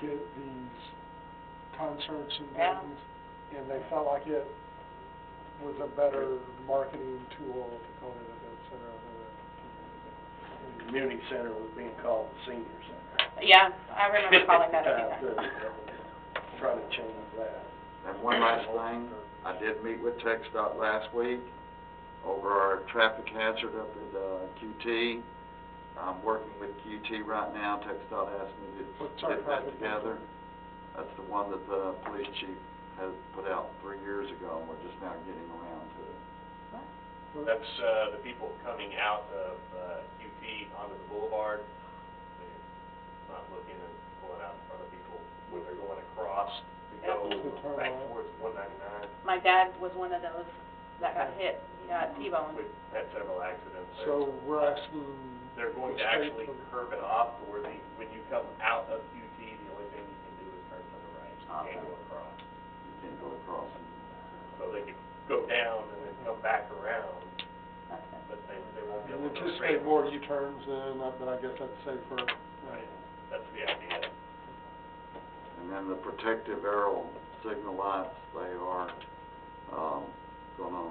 market these concerts and Yeah. things, and they felt like it was a better marketing tool to call it an event center than a The community center was being called the senior center. Yeah, I remember calling that a few times. Trying to change that. And one last thing, I did meet with TxDOT last week over our traffic hazard up at QT. I'm working with QT right now. TxDOT asked me to What's our get that traffic together. That's the one that the police chief has put out 3 years ago, and we're just now getting around to it. That's, the people coming out of, QT onto the boulevard. They're not looking and pulling out in front of people when they're going across to go Yep. back towards 199. My dad was one of those that got hit, he got T-boned. We've had several accidents there. So we're asking. They're going to actually curve it off to where when you come out of QT, the only thing you can do is turn to the right. You can't go across. You can't go across. So they can go down and then come back around, That's it. but they won't be We able to go anticipate straight. more U-turns then, but I guess that's safer. Right, that's the idea. And then the protective arrow signal lights, they are, gonna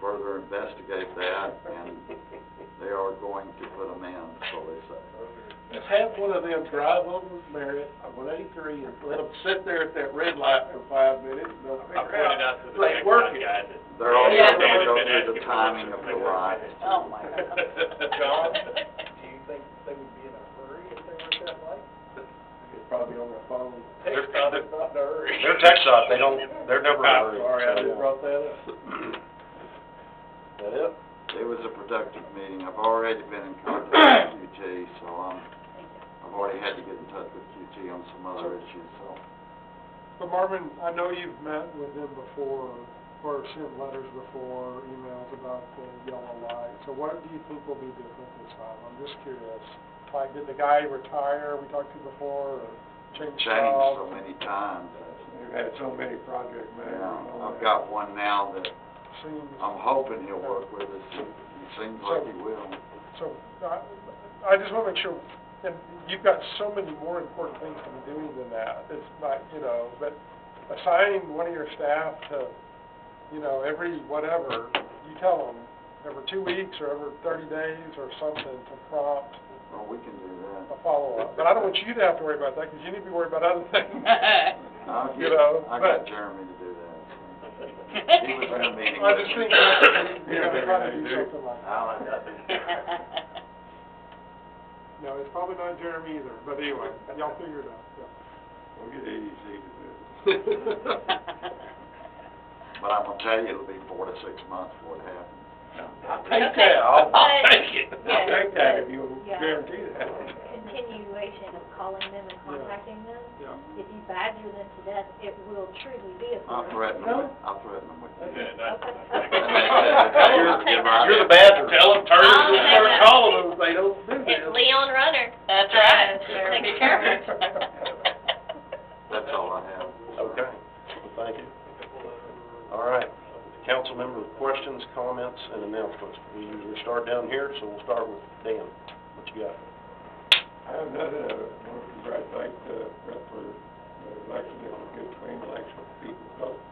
further investigate that, and they are going to put them in, so they say. Let's have one of them drive over to Marriott on 183 and let them sit there at that red light for 5 minutes and they'll I figure pointed out out to the they TxDOT working. guy that. They're also Yeah. gonna go Been through asking the for timing of something the like lights. that. Oh, my God. John, do you think they would be in a hurry if they were at that light? They'd probably be on their phone. TxDOT is not in a hurry. They're TxDOT, they're never in a I'm hurry. sorry, I so, just yeah. brought that up. That it? It was a productive meeting. I've already been in contact with QT, so I've already had to get in touch with QT on some other issues, so. But Marvin, I know you've met with them before, or sent letters before, emails about the yellow light. So what do you think will be different this time? I'm just curious. Like, did the guy retire we talked to before, or change Changed jobs? so many times. They've had so many project managers. Yeah, I've got one now that Seems, I'm hoping he'll work with us. He seems like he will. so, I just want to make sure, and you've got so many more important things to be doing than that. It's not, but assigning one of your staff to, every whatever, you tell them, every 2 weeks or every 30 days or something to prompt Well, we can do that. a follow-up. But I don't want you to have to worry about that, because you need to be worried about other things. I'll You get, know, I but- got Jeremy to do that. He was in a meeting I with just me. think we gotta try to do something like that. I'll end up in. No, it's probably not Jeremy either, but anyway, y'all figure it out, We'll get AEC to do it. yeah. But I'm gonna tell you, it'll be 4 to 6 months before it happens. I'll take Okay. that, I'll But- take it. I'll yeah, take that but- if you'll yeah. guarantee that. Continuation of calling them and contacting them. Yeah. If you badger them to death, it will truly be a I'll threat. threaten them, I'll threaten them with you. Yeah, that's- You're the badger. Tell them, turn I'll and take start that. calling them if they don't do It's this. Leon Runner. That's right. Better Be take care of it. That's all I have. Okay, well, thank you. All right, council member questions, comments, and announcements. We usually start down here, so we'll start with Dan. What you got? I have nothing, I want to congratulate Brett for the election. It was a good, clean election for people to vote.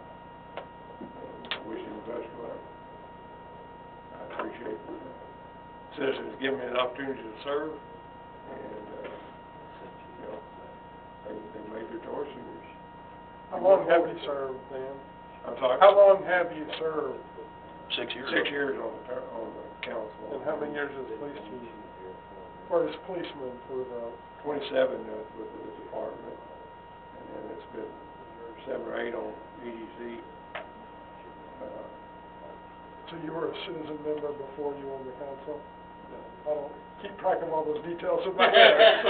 And I wish him the best of luck. I appreciate the citizens giving me the opportunity to serve, and, they made their choices. How long have you served, Dan? I'm sorry? How long have you served, 6 years? 6 years on the council. and how many years as police chief? Or as policeman for the, 27 with the department, and then it's been 7 or 8 on EDC. so you were a citizen member before you were on the council? I don't keep track of all those details in my head, so.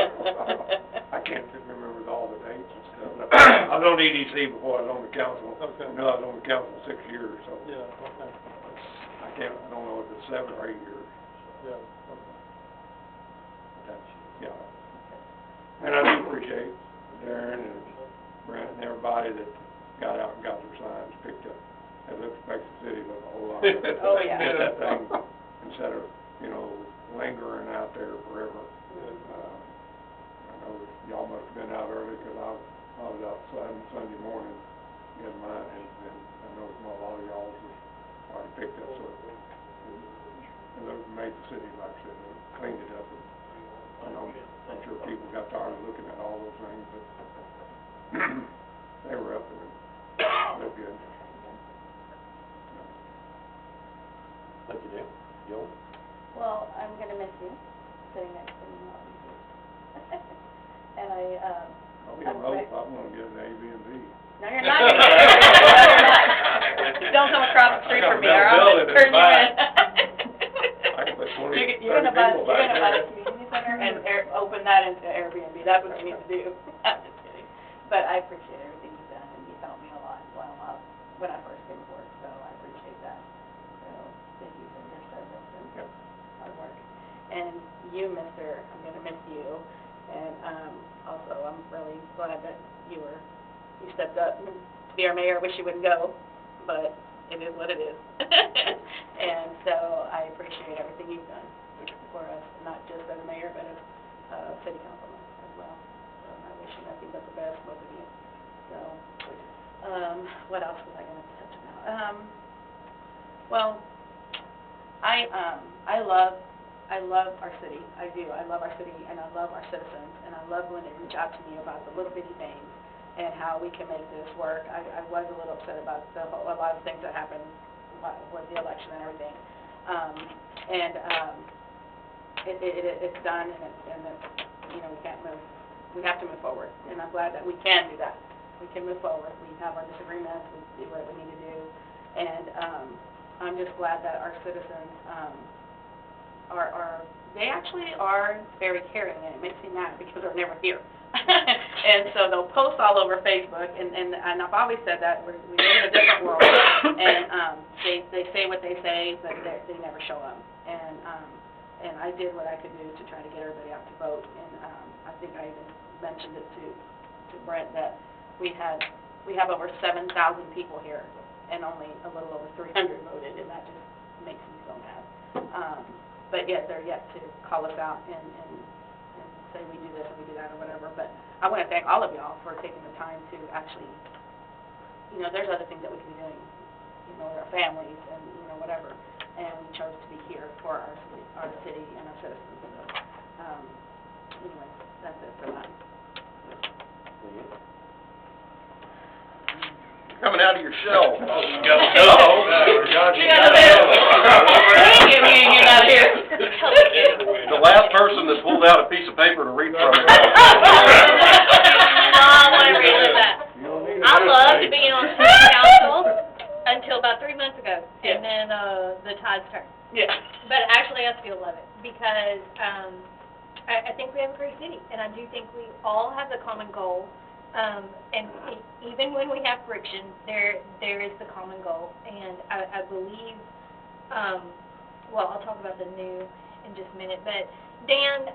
I can't remember all the dates and stuff. I was on EDC before I was on the council. Okay. I know I was on the council 6 years, so Yeah, okay, I don't know if it's 7 or 8 years. yeah, okay. That's, yeah. And I do appreciate Darren and Brent and everybody that got out and got their signs picked up. It makes the city look a whole lot better. Oh, yeah. Get that thing, instead of, lingering out there forever. I know y'all must have been out early, because I was Sunday morning in mine, and I know a lot of y'all's was already picked up, so, and those made the city, like I said, they cleaned it up, and I know, I'm sure people got tired of looking at all those things, but they were up and they're good. Thank you, Dan. Joe? Well, I'm gonna miss you, sitting next to me, not you. And I'll be remote, I'm gonna get an Airbnb. No, you're not. No, you're not. Don't come across the street from me, or I'll just turn you in. I can put 20, 30 You're gonna buy a people back there. community center and open that into Airbnb, that's what you need to do. I'm just kidding. But I appreciate everything you've done, and you've helped me a lot, when I first came to work, so I appreciate that. So, thank you for your service and hard work. And you, mister, I'm gonna miss you, and, also, I'm really glad that you stepped up to be our mayor. I wish you wouldn't go, but it is what it is. And so I appreciate everything you've done for us, not just as mayor, but as city councilman as well. So I wish you nothing but the best, both of you. So, what else was I going to touch about? Well, I love our city. I do. I love our city, and I love our citizens, and I love when they reach out to me about the little bitty things and how we can make this work. I was a little upset about a lot of things that happened with the election and everything. It's done, and you know, we can't move. We have to move forward, and I'm glad that we can do that. We can move forward. We have our disagreements. We do what we need to do, and I'm just glad that our citizens they actually are very caring, and it makes me mad because they're never here. And so they'll post all over Facebook, and I've always said that we live in a different world, and they say what they say, but they never show up. And I did what I could do to try to get everybody out to vote, and I think I even mentioned it to Brent that we have over 7,000 people here, and only a little over 300 voted, and that just makes me so mad. But yet they're yet to call us out and say we do this and we do that or whatever. But I want to thank all of y'all for taking the time to actually, you know, there's other things that we can be doing, you know, with our families and, you know, whatever. And we chose to be here for our city and our citizens. So, anyway, that's it for that. Coming out of your shell. You gotta go. You gotta go. We ain't getting out of here. The last person that pulled out a piece of paper to read from. I want to relive that. I loved being on city council until about 3 months ago, and then the tides turned. Yeah. But actually, I still love it because I think we have a great city, and I do think we all have the common goal. And even when we have friction, there is the common goal, and I believe. Well, I'll talk about the new in just a minute, but Dan,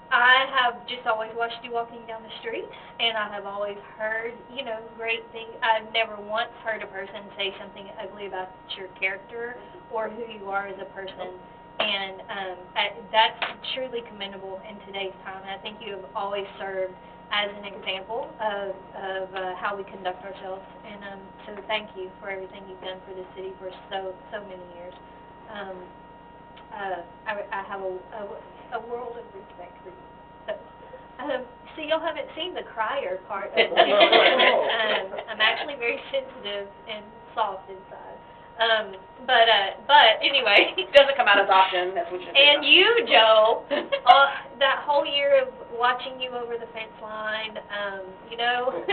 I have just always watched you walking down the street, and I have always heard, you know, great things. I've never once heard a person say something ugly about your character or who you are as a person, and that's truly commendable in today's time. And I think you have always served as an example of how we conduct ourselves, and so thank you for everything you've done for the city for so many years. I have a world of respect for you. So y'all haven't seen the crier part of me. I'm actually very sensitive and soft inside. But anyway. It doesn't come out as often as we should. And you, Joe, that whole year of watching you over the fence line, you know,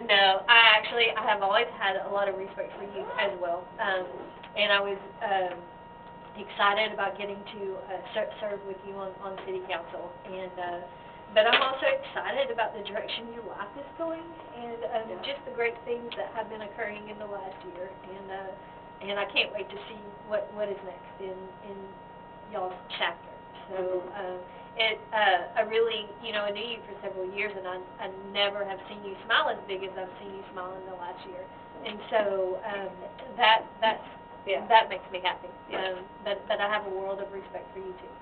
no, I have always had a lot of respect for you as well. And I was excited about getting to serve with you on city council, and but I'm also excited about the direction your life is going, and just the great things that have been occurring in the last year, and I can't wait to see what is next in y'all's chapter. So I really, you know, I knew you for several years, and I never have seen you smile as big as I've seen you smile in the last year, and so that makes me happy. But I have a world of respect for you too.